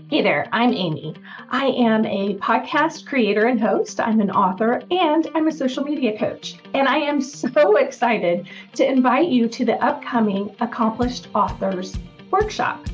Hey there, I'm Amy. I am a podcast creator and host. I'm an author and I'm a social media coach. And I am so excited to invite you to the upcoming Accomplished Authors Workshop.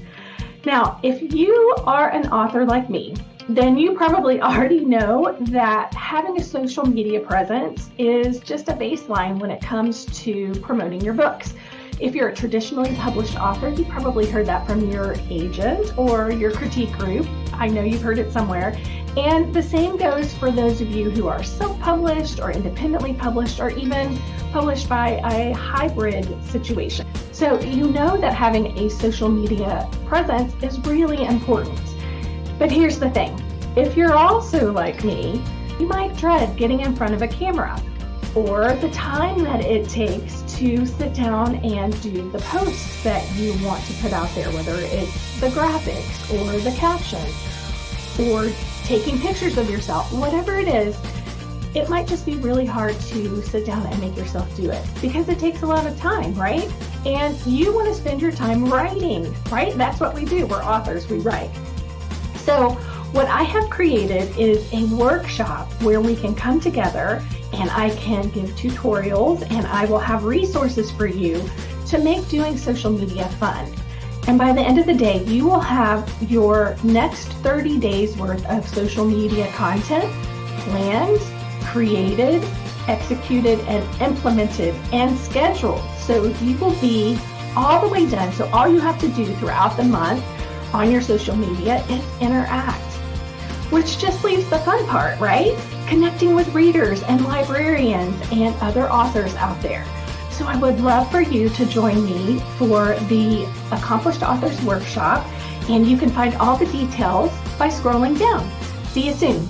Now, if you are an author like me, then you probably already know that having a social media presence is just a baseline when it comes to promoting your books. If you're a traditionally published author, you probably heard that from your agent or your critique group. I know you've heard it somewhere. And the same goes for those of you who are self-published or independently published or even published by a hybrid situation. So you know that having a social media presence is really important. But here's the thing. If you're also like me, you might dread getting in front of a camera, or the time that it takes to sit down and do the posts that you want to put out there, whether it's the graphics or the captions or taking pictures of yourself, whatever it is, it might just be really hard to sit down and make yourself do it because it takes a lot of time, right? And you want to spend your time writing, right? That's what we do. We're authors, we write. So what I have created is a workshop where we can come together and I can give tutorials and I will have resources for you to make doing social media fun. And by the end of the day, you will have your next 30 days worth of social media content planned, created, executed, and implemented and scheduled. So you will be all the way done. So all you have to do throughout the month on your social media is interact, which just leaves the fun part, right? Connecting with readers and librarians and other authors out there. So I would love for you to join me for the Accomplished Authors Workshop, and you can find all the details by scrolling down. See you soon.